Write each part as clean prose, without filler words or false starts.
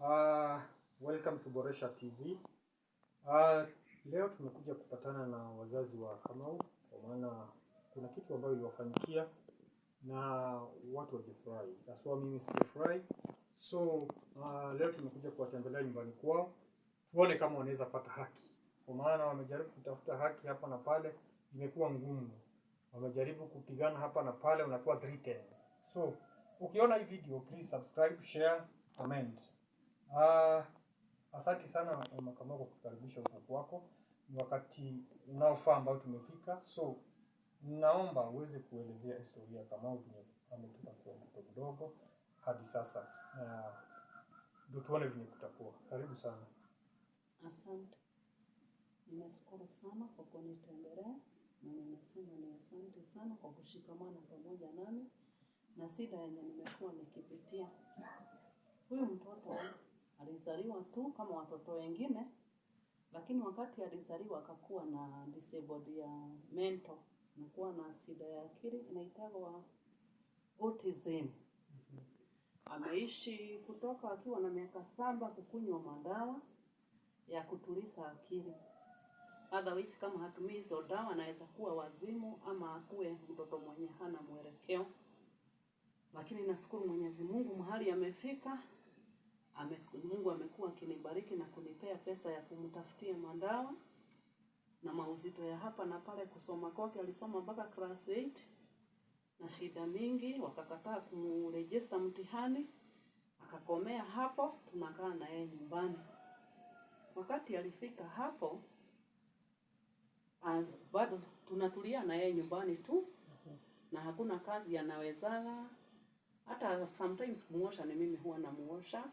Uh, Welcome to Boresha TV. Leo tumekuja kupatana na wazazi wa Kamau kwa maana kuna kitu ambayo iliwafanyikia na watu wajifurahi. Haswa mimi sijafurahi. So leo tumekuja kuwatembelea nyumbani kwao. Tuone kama wanaweza pata haki. Kwa maana wamejaribu kutafuta haki hapa na pale, imekuwa ngumu. Wamejaribu kupigana hapa na pale, unakuwa threatened. So ukiona hii video, please subscribe, share, comment. Asante sana Kamau kwa kukaribisha uwepo wako. Ni wakati unaofaa ambao tumefika. So naomba uweze kuelezea historia Kamau vile ametoka kwa mtoto mdogo hadi sasa. Ndio tuone vile kutakuwa. Karibu sana. Asante. Nimeshukuru sana kwa kunitembelea na nimesema ni asante sana kwa kushikamana pamoja nami na shida yenye nimekuwa nikipitia. Huyu mtoto alizaliwa tu kama watoto wengine, lakini wakati alizaliwa akakuwa na disabled ya mental, anakuwa na shida ya akili inaitwa autism. Ameishi kutoka akiwa na miaka 7 kukunywa madawa ya kutuliza akili. Otherwise kama hatumii hizo dawa anaweza kuwa wazimu ama akuwe mtoto mwenye hana mwelekeo. Lakini nashukuru Mwenyezi Mungu mahali amefika. Mungu amekuwa akinibariki na kunipea pesa ya kumtafutia madawa na mauzito ya hapa na pale. Kusoma kwake alisoma mpaka class 8 na shida mingi, wakakataa kumregister mtihani, akakomea hapo. Tunakaa na yeye nyumbani. Wakati alifika hapo bado tunatulia na yeye nyumbani tu, na hakuna kazi anawezaga. Hata sometimes kumuosha ni mimi huwa namuosha.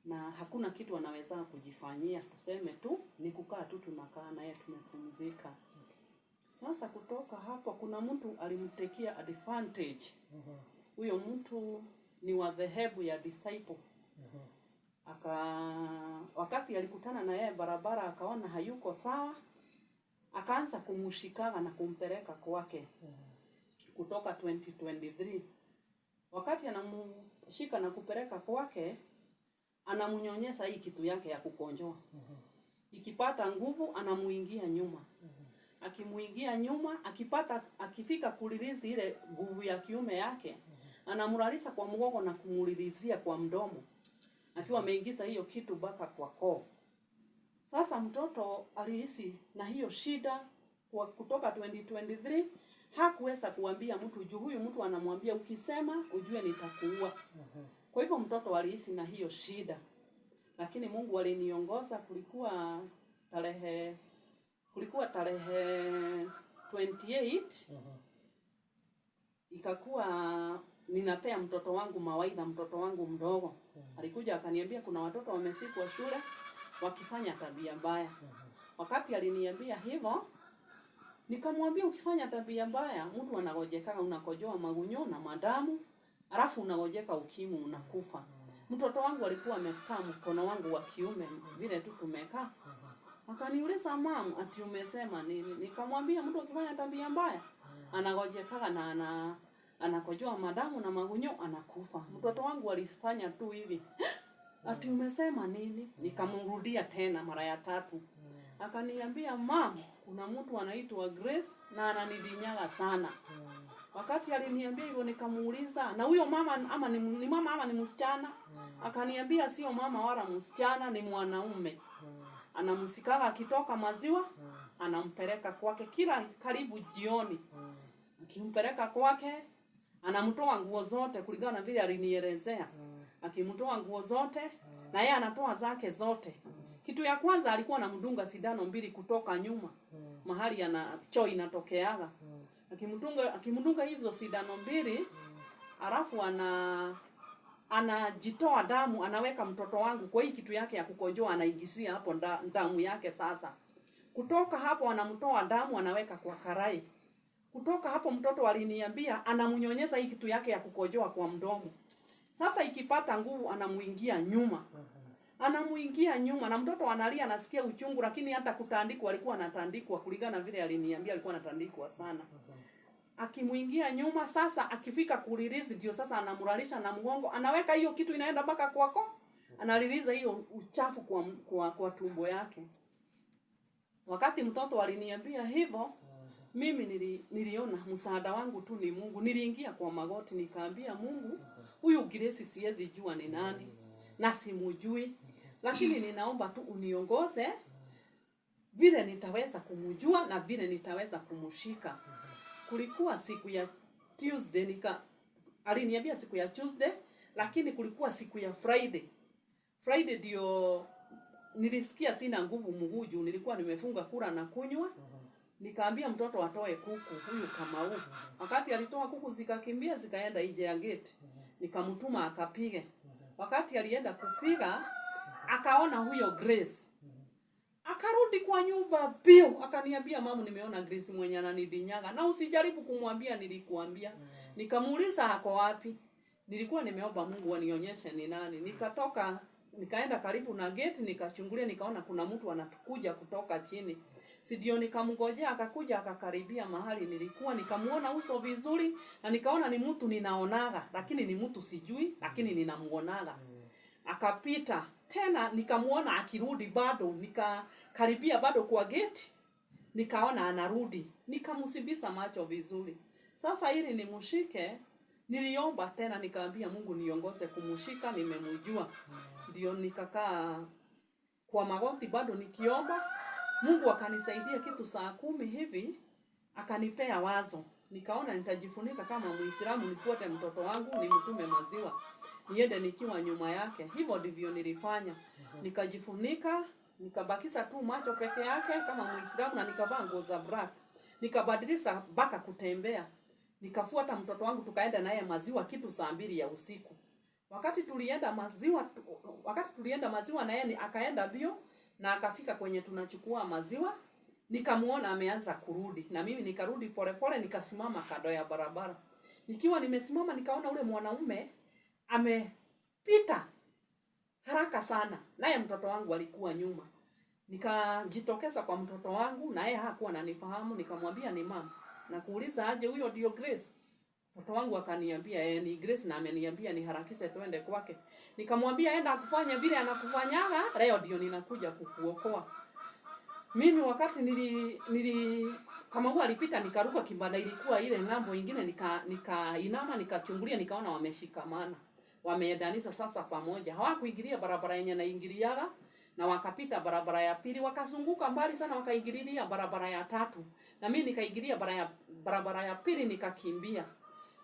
Na hakuna kitu anaweza kujifanyia, tuseme tu ni kukaa tu, tunakaa naye tumepumzika. Sasa kutoka hapo kuna mtu alimtekea advantage. Huyo mtu ni wa dhehebu ya disciple. Wakati alikutana na yeye barabara akaona hayuko sawa, akaanza kumshikaga na kumpeleka kwake. Kutoka 2023 wakati anamshika na kupeleka kwake, anamunyonyesha hii kitu yake ya kukonjoa. Ikipata nguvu anamuingia nyuma. Akimuingia nyuma, akifika kulilizi ile nguvu ya kiume yake, anamuralisha kwa mgongo na kumulilizia kwa mdomo, akiwa ameingiza hiyo kitu baka kwa koo. Sasa mtoto alihisi na hiyo shida kwa kutoka 2023, hakuweza kuambia mtu juu huyu mtu anamwambia ukisema ujue nitakuua. Kwa hivyo mtoto alihisi na hiyo shida. Lakini Mungu aliniongoza. Kulikuwa tarehe 28 ikakuwa ninapea mtoto wangu mawaidha, mtoto wangu mdogo. Alikuja akaniambia kuna watoto wamesikwa shule wakifanya tabia mbaya. Wakati aliniambia hivyo, nikamwambia ukifanya tabia mbaya mtu anagojeka, unakojoa magunyo na madamu, alafu unagojeka ukimwi unakufa. Mtoto wangu alikuwa amekaa mkono wangu wa kiume vile tu tumekaa. Akaniuliza mama, ati umesema nini? Nikamwambia mtu ukifanya tabia mbaya anagojeka na anakojoa madamu na magunyo anakufa. Mtoto wangu alifanya tu hivi. Ati umesema nini? Nikamrudia tena mara ya 3. Akaniambia mama, kuna mtu anaitwa Grace na ananidinyaga sana. Wakati aliniambia hivyo nikamuuliza, na huyo mama ama ni mama ama ni msichana? Akaniambia sio mama wala msichana, ni mwanaume. Anamsikaga akitoka maziwa, anampeleka kwake kila karibu jioni. Akimpeleka kwake, anamtoa nguo zote kulingana na vile alinielezea. Akimtoa nguo zote na yeye anatoa zake zote. Kitu ya kwanza alikuwa anamdunga sindano 2 kutoka nyuma. Mahali ana choo inatokeaga. Akimdunga hizo sindano 2, alafu anajitoa damu, anaweka mtoto wangu kwa hii kitu yake ya kukojoa, anaigisia hapo damu yake. Sasa kutoka hapo anamtoa damu, anaweka kwa karai. Kutoka hapo mtoto aliniambia anamunyonyeza hii kitu yake ya kukojoa kwa mdomo. Sasa ikipata nguvu anamuingia nyuma. Anamuingia nyuma na mtoto analia, anasikia uchungu, lakini hata kutandikwa alikuwa anatandikwa kulingana vile aliniambia, alikuwa anatandikwa sana. Akimuingia nyuma, sasa akifika kulilizi ndio sasa anamuralisha na mgongo, anaweka hiyo kitu inaenda mpaka kwako, analiliza hiyo uchafu kwa tumbo yake. Wakati mtoto aliniambia hivyo, mimi niliona msaada wangu tu ni Mungu. Niliingia kwa magoti nikaambia Mungu, huyu Grace siwezi jua ni nani na simujui, lakini ninaomba tu uniongoze vile nitaweza kumjua na vile nitaweza kumshika. Kulikuwa siku ya Tuesday, aliniambia siku ya Tuesday, lakini kulikuwa siku ya Friday. Friday ndio nilisikia sina nguvu mguu juu nilikuwa nimefunga kula na kunywa. Nikaambia mtoto atoe kuku huyu Kamau. Wakati alitoa kuku zikakimbia zikaenda nje ya gate. Nikamtuma akapige. Wakati alienda kupiga akaona huyo Grace. Akarudi kwa nyumba bio, akaniambia mama, nimeona Grace mwenye ananidinyaga na usijaribu kumwambia nilikuambia. Nikamuuliza ako wapi? Nilikuwa nimeomba Mungu anionyeshe ni nani. Nikatoka nikaenda karibu na gate nikachungulia nikaona kuna mtu anakuja kutoka chini. Si ndio nikamngojea akakuja akakaribia mahali nilikuwa, nikamuona uso vizuri na nikaona ni mtu ninaonaga lakini ni mtu sijui lakini ninamuonaga. Akapita tena nikamuona akirudi bado, nikakaribia bado kwa gate nikaona anarudi, nikamsibisa macho vizuri. Sasa ili nimshike niliomba tena nikaambia Mungu niongoze kumshika, nimemjua. Ndio nikakaa kwa magoti bado nikiomba. Mungu akanisaidia kitu saa 10 hivi akanipea wazo. Nikaona nitajifunika kama Muislamu nifuate mtoto wangu nimtume maziwa. Niende nikiwa nyuma yake. Hivyo ndivyo nilifanya. Nikajifunika, nikabakisha tu macho peke yake kama Muislamu na nikavaa nguo za black. Nikabadilisha mpaka kutembea. Nikafuata mtoto wangu tukaenda naye maziwa kitu saa 2 ya usiku. Wakati tulienda maziwa na yeye akaenda bio na akafika kwenye tunachukua maziwa, nikamuona ameanza kurudi na mimi nikarudi pole nikasimama kando ya barabara. Nikiwa nimesimama nikaona ule mwanaume amepita haraka sana naye mtoto wangu alikuwa nyuma. Nikajitokeza kwa mtoto wangu na yeye hakuwa ananifahamu, nikamwambia ni mama. Na kuuliza aje huyo ndio Grace? Mtoto wangu akaniambia ni Grace na ameniambia niharakishe twende kwake. Nikamwambia enda akufanye vile anakufanyaga, leo ndio ninakuja kukuokoa. Mimi wakati kama huwa alipita nikaruka kibanda ilikuwa ile ngambo nyingine nikainama nikachungulia nikaona wameshikamana. Wameedanisha sasa pamoja. Hawakuingilia barabara yenye naingiliaga na wakapita barabara ya pili, wakazunguka mbali sana wakaingilia barabara ya 3. Na mimi nikaingilia barabara ya pili nikakimbia.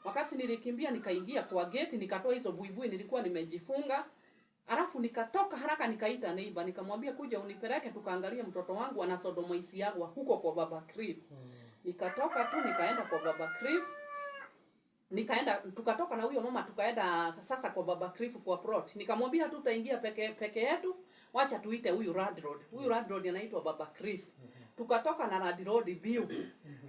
Wakati nilikimbia nikaingia kwa gate nikatoa hizo buibui nilikuwa nimejifunga. Alafu nikatoka haraka nikaita neighbor nikamwambia kuja unipeleke tukaangalie mtoto wangu ana sodomaisiagwa huko kwa Baba Cliff. Nikatoka tu nikaenda kwa Baba Cliff. Tukatoka na huyo mama tukaenda sasa kwa Baba Cliff kwa plot. Nikamwambia tutaingia peke yetu, wacha tuite huyu landlord. Huyu landlord anaitwa Baba Cliff. Tukatoka na landlord view.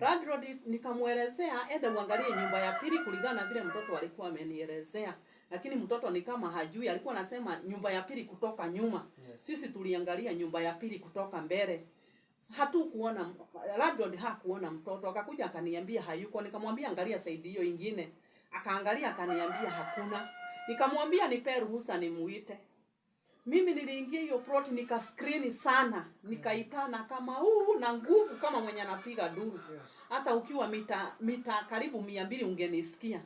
Landlord nikamuelezea enda uangalie nyumba ya pili kulingana na vile mtoto alikuwa amenielezea. Lakini mtoto ni kama hajui, alikuwa anasema nyumba ya pili kutoka nyuma. Yes. Sisi tuliangalia nyumba ya pili kutoka mbele. Hatukuona, landlord hakuona mtoto. Akakuja akaniambia hayuko. Nikamwambia angalia side hiyo ingine. Akaangalia akaniambia hakuna. Nikamwambia nipe ruhusa nimuite. Mimi niliingia hiyo plot nikascreen sana. Nikaitana kama na nguvu kama mwenye anapiga duru. Hata ukiwa mita karibu 200 ungenisikia.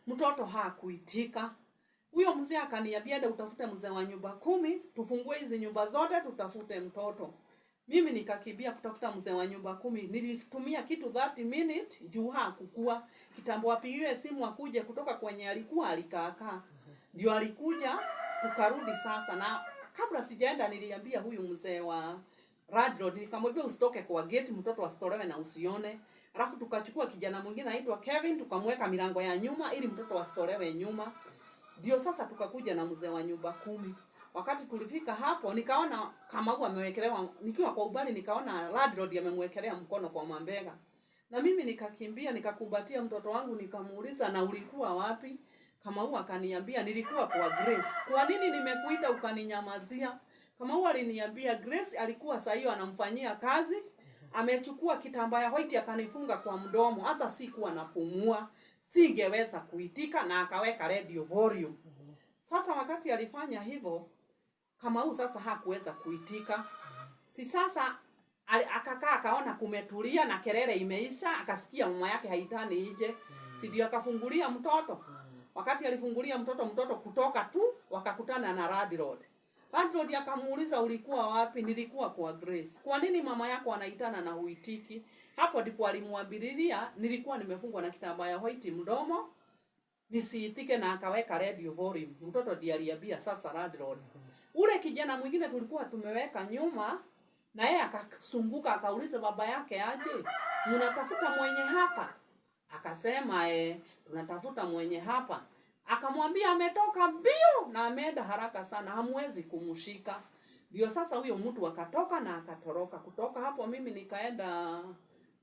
Mtoto hakuitika. Huyo mzee akaniambia enda utafute mzee wa nyumba 10, tufungue hizi nyumba zote tutafute mtoto. Mimi nikakimbia kutafuta mzee wa nyumba 10. Nilitumia kitu 30 minutes juu hakukua. Kitambo apigiwe simu akuje kutoka kwenye alikuwa alikaakaa. Ndio alikuja tukarudi sasa na kabla sijaenda niliambia huyu mzee wa landlord nikamwambia usitoke kwa gate mtoto asitolewe na usione. Alafu tukachukua kijana mwingine anaitwa Kevin tukamweka milango ya nyuma ili mtoto asitolewe nyuma. Ndio sasa tukakuja na mzee wa nyumba 10. Wakati tulifika hapo nikaona kama huwa amewekelewa, nikiwa kwa ubali nikaona landlord amemwekelea mkono kwa mambega. Na mimi nikakimbia nikakumbatia mtoto wangu nikamuuliza na ulikuwa wapi? Kama huwa akaniambia nilikuwa kwa Grace. Kwa nini nimekuita ukaninyamazia? Kama huwa aliniambia Grace alikuwa saa hiyo anamfanyia kazi. Amechukua kitambaa ya white akanifunga kwa mdomo, hata sikuwa napumua, singeweza kuitika na akaweka radio volume. Sasa wakati alifanya hivyo, Kamau sasa hakuweza kuitika. Si sasa akakaa akaona kumetulia na kelele imeisha, akasikia mama yake haitani nje. Si ndio akafungulia mtoto. Wakati alifungulia mtoto kutoka tu wakakutana na landlord. Landlord akamuuliza ulikuwa wapi? Nilikuwa kwa Grace. Kwa nini mama yako anaitana na huitiki? Hapo ndipo alimwambia nilikuwa nimefungwa na kitambaa ya white mdomo nisiitike, na akaweka radio volume. Mtoto ndiye aliambia sasa landlord. Ule kijana mwingine tulikuwa tumeweka nyuma, na yeye akasunguka akauliza baba yake aje, mnatafuta mwenye hapa? Akasema tunatafuta mwenye hapa. Akamwambia ametoka mbio na ameenda haraka sana, hamwezi kumshika. Ndio sasa huyo mtu akatoka na akatoroka. Kutoka hapo mimi nikaenda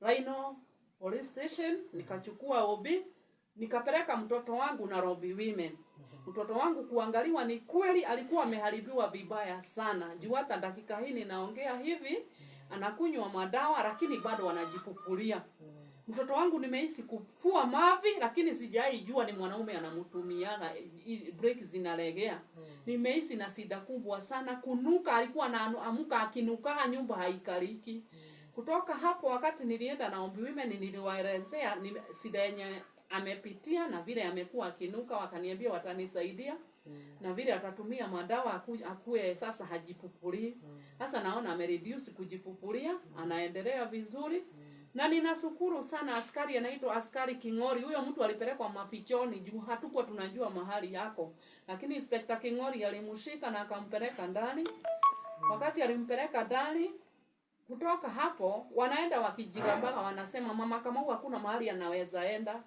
Rhino Police Station, nikachukua OB, nikapeleka mtoto wangu Nairobi Women. Mtoto wangu kuangaliwa, ni kweli alikuwa ameharibiwa vibaya sana. Juu hata dakika hii ninaongea hivi anakunywa madawa lakini bado anajipukulia. Mtoto wangu nimehisi kufua mavi lakini sijai jua ni mwanaume anamtumiaga, break zinalegea. Nimehisi na shida kubwa sana, kunuka alikuwa anaamka akinuka nyumba haikaliki. Kutoka hapo wakati nilienda na Ombi Women niliwaelezea shida yenye amepitia na vile amekuwa akinuka, wakaniambia watanisaidia na vile atatumia madawa akue sasa hajipupuli. Sasa naona amereduce kujipupulia, anaendelea vizuri. Na ninashukuru sana askari anaitwa Askari Kingori. Huyo mtu alipelekwa mafichoni juu hatukuwa tunajua mahali yako. Lakini Inspector Kingori alimshika na akampeleka ndani. Wakati alimpeleka ndani, kutoka hapo wanaenda wakijigamba, wanasema mama Kamau hakuna mahali anaweza enda.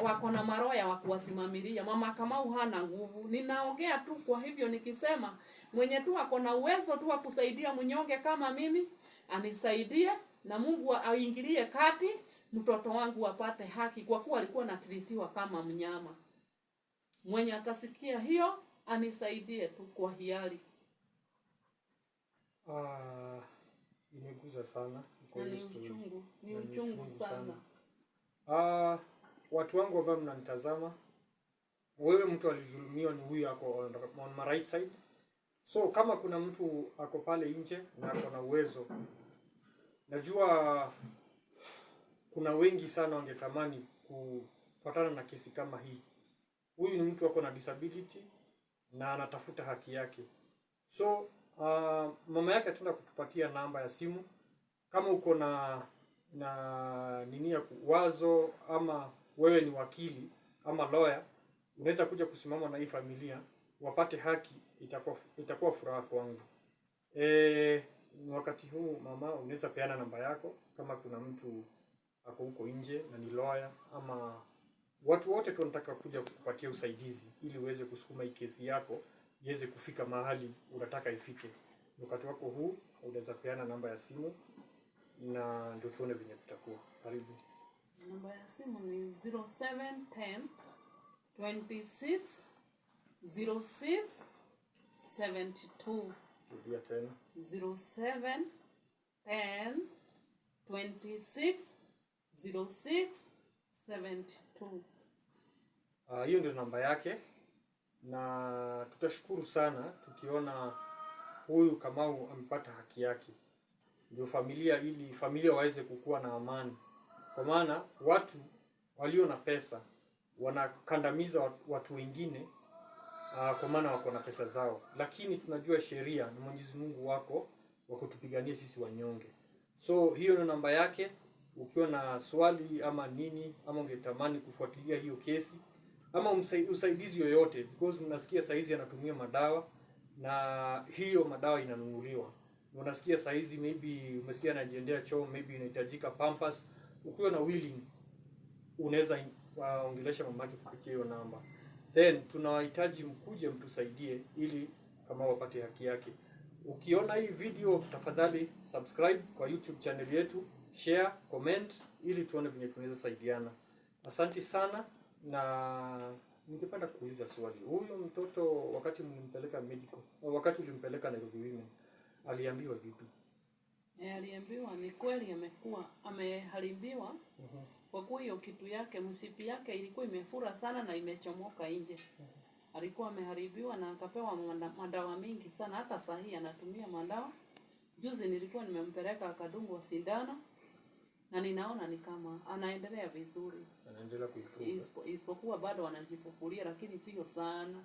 Wako na maroya wa kuwasimamilia. Mama Kamau hana nguvu. Ninaongea tu kwa hivyo nikisema mwenye tu ako na uwezo tu wa kusaidia mnyonge kama mimi anisaidie, na Mungu aingilie kati mtoto wangu apate haki, kwa kuwa alikuwa anatritiwa kama mnyama. Mwenye atasikia hiyo anisaidie tu kwa hiari. Imeguza sana. Ni uchungu sana. Watu wangu ambao mnanitazama, wewe mtu alizulumiwa ni huyu ako on my right side. So kama kuna mtu ako pale nje na ako na uwezo, najua kuna wengi sana wangetamani kufuatana na kesi kama hii. Huyu ni mtu ako na disability na anatafuta haki yake. So mama yake ataenda kutupatia namba ya simu. Kama uko na nini ya wazo, ama wewe ni wakili ama lawyer, unaweza kuja kusimama na hii familia wapate haki, itakuwa furaha kwangu. Wakati huu mama, unaweza peana namba yako kama kuna mtu ako huko nje na ni lawyer, ama watu wote tunataka kuja kukupatia usaidizi ili uweze kusukuma hii kesi yako iweze kufika mahali unataka ifike. Wakati wako huu unaweza peana namba ya simu na ndio tuone venye kutakuwa. Karibu. Namba ya simu ni 0710 26 06 72. Rudia tena. 0710 26 06 72. Hiyo ndio namba yake, na tutashukuru sana tukiona huyu Kamau amepata haki yake. Ndio ili familia waweze kukua na amani. Kwa maana watu walio na pesa wanakandamiza watu wengine kwa maana wako na pesa zao. Lakini tunajua sheria na Mwenyezi Mungu wako wakutupigania sisi wanyonge. So hiyo ni namba yake. Ukiwa na swali ama nini, ama ungetamani kufuatilia hiyo kesi, ama usaidizi yoyote, because mnasikia saizi anatumia madawa na hiyo madawa inanunuliwa. Unasikia saizi maybe umesikia anajiendea choo, maybe inahitajika pampers. Ukiwa na willing unaweza ongelesha mamake kupitia hiyo namba. Then tunawahitaji mkuje mtusaidie ili kama wapate haki yake. Ukiona hii video tafadhali subscribe kwa YouTube channel yetu, share, comment ili tuone vile tunaweza saidiana. Asante sana, na ningependa kuuliza swali. Huyo mtoto wakati mlimpeleka medical, wakati ulimpeleka Nairobi Women, aliambiwa vipi? Aliambiwa ni kweli ameharibiwa. Kwa kuwa hiyo kitu yake, msipi yake ilikuwa imefura sana na imechomoka nje. alikuwa ameharibiwa na akapewa madawa mingi sana. Hata saa hii anatumia madawa. Juzi nilikuwa nimempeleka akadungwa sindano na ninaona ni kama anaendelea vizuri. Anaendelea kuimprove. Isipokuwa bado anajipukulia, lakini sio sana.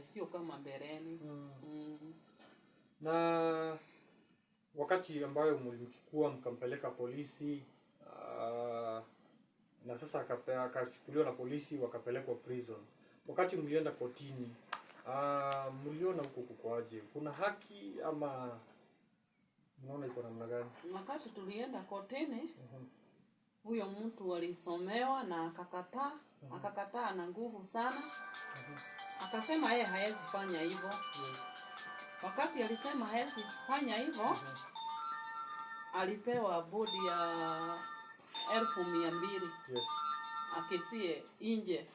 Sio kama mbeleni. Na wakati ambayo mlimchukua mkampeleka polisi, na sasa akachukuliwa na polisi wakapelekwa prison. Wakati mlienda kotini, mliona huko kukoaje? Kuna haki ama mnaona iko namna gani? Wakati tulienda kotini, huyo mtu alisomewa na akakataa. Akakataa na nguvu sana. Akasema yeye haezi fanya hivyo. Wakati alisema haezi fanya hivyo, alipewa bodi ya 1200. Akesie nje.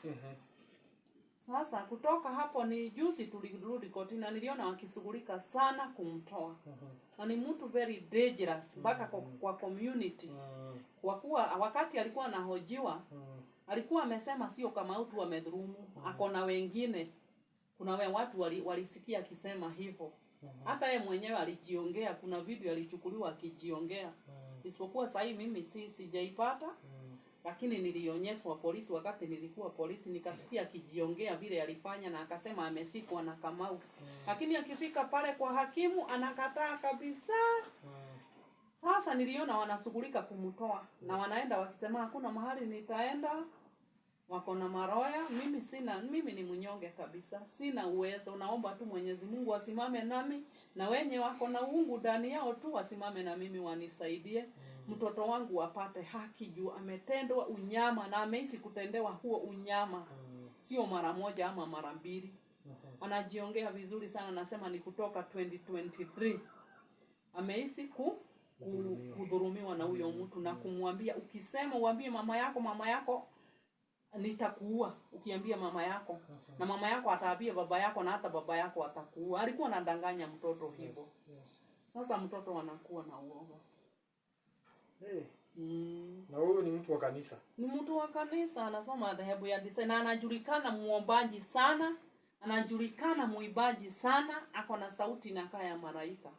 Sasa kutoka hapo ni juzi tulirudi kotini na niliona wakishughulika sana kumtoa. Na ni mtu very dangerous mpaka kwa community. Kwa kuwa wakati alikuwa anahojiwa, alikuwa amesema sio kama mtu amedhulumu, ako na wengine. Kuna watu walisikia akisema hivyo. Hata yeye mwenyewe alijiongea, kuna video alichukuliwa akijiongea. Isipokuwa sasa hivi mimi sijaipata. Lakini nilionyeshwa polisi wakati nilikuwa polisi, nikasikia akijiongea vile alifanya na akasema amesikwa na Kamau. Lakini akifika pale kwa hakimu anakataa kabisa. Sasa niliona wanashughulika kumtoa na wanaenda wakisema hakuna mahali nitaenda. Wako na maroya, mimi ni mnyonge kabisa. Sina uwezo, naomba tu Mwenyezi Mungu asimame nami na wenye wako na uungu ndani yao tu wasimame na mimi wanisaidie. Mtoto wangu apate haki juu ametendwa unyama na ameishi kutendewa huo unyama. Sio mara moja ama mara mbili. Anajiongea vizuri sana, anasema ni kutoka 2023. Ameishi kudhulumiwa na huyo mtu na kumwambia ukisema uambie mama yako nitakuua. Ukiambia mama yako na mama yako ataambia baba yako na hata baba yako atakuua. Alikuwa anadanganya mtoto hivyo. Sasa mtoto anakuwa na uoga. Na huyo ni mtu wa kanisa. Ni mtu wa kanisa, anasoma dhehebu ya Disciples na anajulikana muombaji sana, anajulikana muibaji sana, ako na sauti inakaa ya malaika.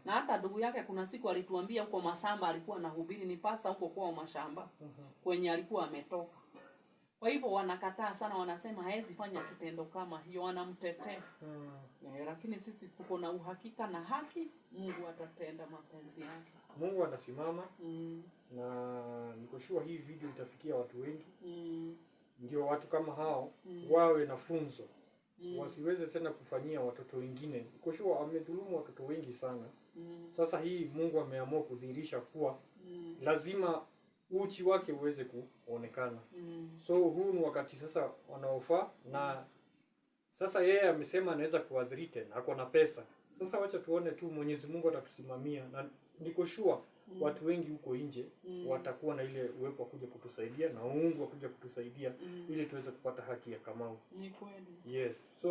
Na hata ndugu yake kuna siku alituambia huko Masamba alikuwa anahubiri, ni pasta huko kwa mashamba kwenye alikuwa ametoka. Kwa hivyo wanakataa sana, wanasema haezi fanya kitendo kama hiyo, wanamtetea. Lakini sisi tuko na uhakika na haki, Mungu atatenda mapenzi yake. Mungu anasimama. Na niko sure hii video itafikia watu wengi. Ndio watu kama hao wawe na funzo. Wasiweze tena kufanyia watoto wengine. Niko sure amedhulumu watoto wengi sana. Sasa hii Mungu ameamua kudhihirisha kuwa lazima uchi wake uweze kuonekana. So huu ni wakati sasa wanaofaa, na sasa yeye amesema anaweza kuadhiri tena, ako na pesa. Sasa wacha tuone tu Mwenyezi Mungu atatusimamia, na niko sure watu wengi huko nje watakuwa na ile uwepo wa kuja kutusaidia na Mungu akuja kutusaidia ili tuweze kupata haki ya Kamau. Ni kweli. Yes. So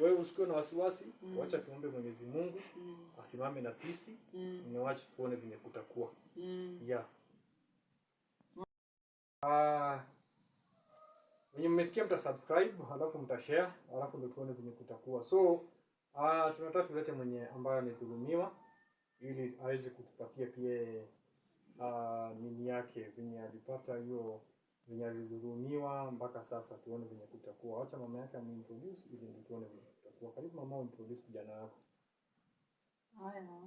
wewe usikiwe na wasiwasi, wacha tuombe Mwenyezi Mungu asimame na sisi, na wacha tuone vile kutakuwa. Yeah. Wenye mmesikia mtasubscribe, halafu mtashare, halafu ndio tuone vile kutakuwa. So tunataka tulete mwenye ambaye amedhulumiwa ili aweze kutupatia pia nini yake venye alipata hiyo venye alidhulumiwa mpaka sasa, tuone venye kutakuwa. Acha mama yake amintroduce ili ndio tuone venye kutakuwa. Karibu mama, introduce kijana wako. Haya.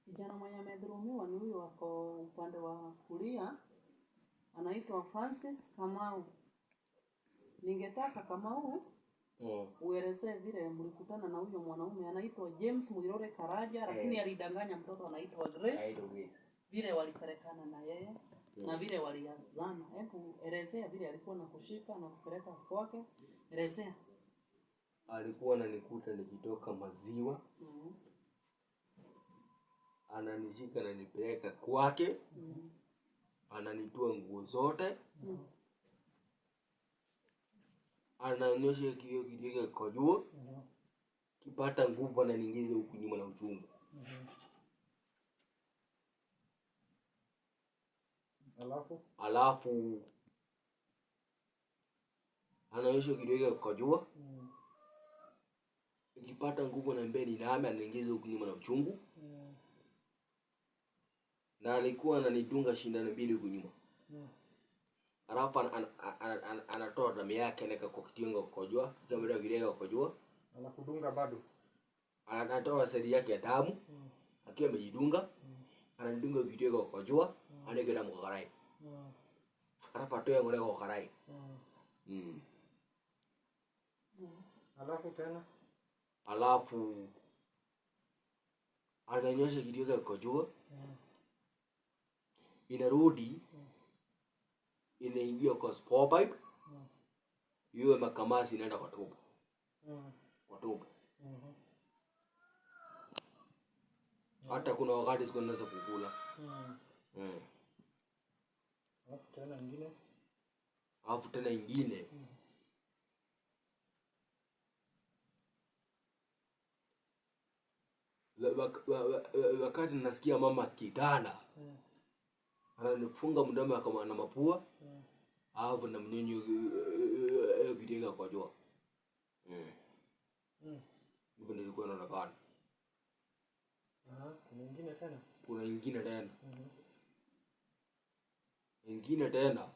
Kijana mwenye amedhulumiwa ni huyo wako upande wa kulia. Anaitwa Francis Kamau. Ningetaka Kamau uelezee vile mlikutana na huyo mwanaume anaitwa James Mwirore Karaja, lakini alidanganya mtoto anaitwa Grace. Vile walipelekana na yeye na vile waliazana. Hebu elezea vile alikuwa nakushika na kupeleka kwake. Elezea. Alikuwa ananikuta nikitoka maziwa. Ananishika na nipeleka kwake. Ananitoa nguo zote. Ananyosha kioo kidogo kwa juu. Kipata nguvu ananiingiza huku nyuma na uchungu. Alafu anaonyesha kidole kukojoa. Ikipata nguvu na mbeni na anaingiza huku nyuma na uchungu. Na alikuwa ananidunga shindano mbili huku nyuma. Alafu anatoa damu yake anaweka kwa kitingo kukojoa, kama kidole kukojoa. Anakudunga bado. Anatoa seli yake ya damu. Akiwa amejidunga. Anadunga kidole kukojoa, anaweka damu kwa karai. Alafu atoe ngone kwa karai. Alafu tena alafu ananyosha kidole kukojoa. Inarudi inaingia kwa spore pipe. Hiyo makamasi inaenda kwa tumbo. Kwa tumbo. Hata kuna wakati siku naweza kukula. Alafu tena ingine. Alafu tena ingine. Wakati nasikia mama kitana. Ananifunga mdomo kama na mapua. Alafu na mnyonyo kidega kwa jua. Ndipo nilikuwa naona. Kuna ingine tena. Kuna ingine tena. Ingine tena.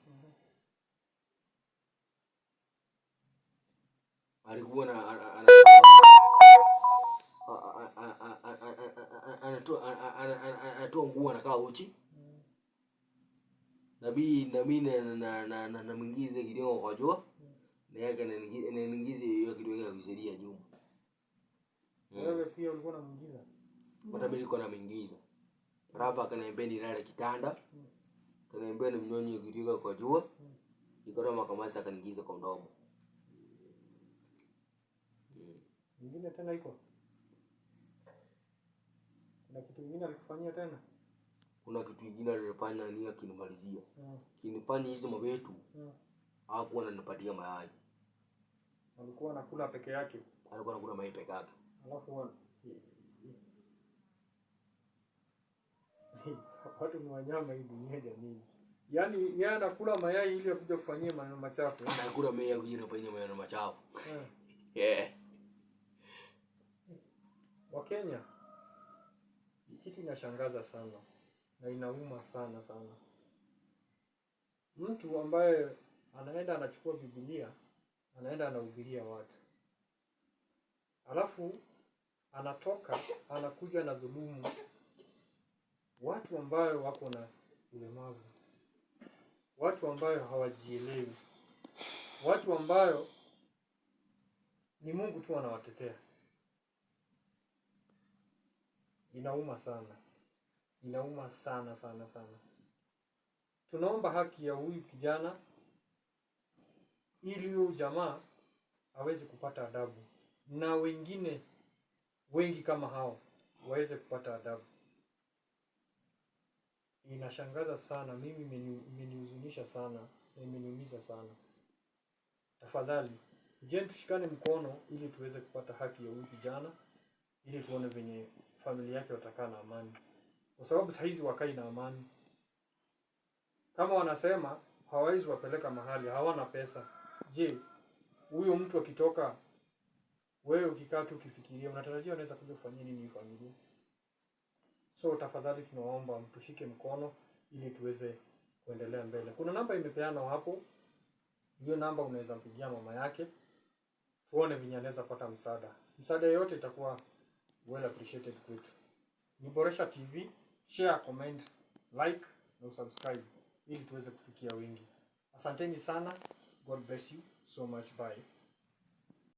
Alikuwa anatoa nguo anakaa uchi. Na mimi na mwingize kidogo kwa jua. Na yake anaingiza hiyo kidogo ya kuzidia nyuma. Wewe pia ulikuwa unamuingiza? Hata mimi nilikuwa namuingiza. Rapa akaniambia nilale kitanda. Akaniambia nimnyonye kidogo kwa jua. Nikaona makamasi akaniingiza kwa mdomo. Ingine tena iko? Kuna kitu kingine alikufanyia tena? Kuna kitu kingine alifanya ni akinimalizia. Kinifanya hizo mabetu. Hakuwa ananipatia mayai. Alikuwa anakula peke yake. Alikuwa anakula mayai peke yake. Alafu watu ni wanyama hii dunia jamii. Yaani yeye anakula mayai ili akuje kufanyia maneno machafu. Anakula mayai ili kufanyia maneno machafu. Wakenya, kitu inashangaza sana na inauma sana. Mtu ambaye anaenda anachukua Biblia, anaenda anahubiria watu. Alafu anatoka anakuja na dhulumu watu ambao wako na ulemavu. Watu ambao hawajielewi. Watu ambao ni Mungu tu anawatetea. Inauma sana. Inauma sana. Tunaomba haki ya huyu kijana ili huyu jamaa aweze kupata adabu. Na wengine wengi kama hao waweze kupata adabu. Inashangaza sana, mimi imenihuzunisha sana na imeniumiza sana. Tafadhali, je, tushikane mkono ili tuweze kupata haki ya huyu kijana, ili tuone venye familia yake watakaa na amani. Kwa sababu saa hizi wakai na amani. Kama wanasema hawawezi wapeleka mahali, hawana pesa. Je, huyo mtu akitoka, wewe ukikaa tu ukifikiria, unatarajia anaweza kuja kufanyia nini familia? So tafadhali tunaomba mtushike mkono ili tuweze kuendelea mbele. Kuna namba imepeanwa hapo. Hiyo namba unaweza mpigia mama yake. Tuone venye anaweza pata msaada. Msaada yote itakuwa well appreciated kwetu. Ni Boresha TV, share, comment, like na subscribe ili tuweze kufikia wengi. Asanteni sana. God bless you so much. Bye.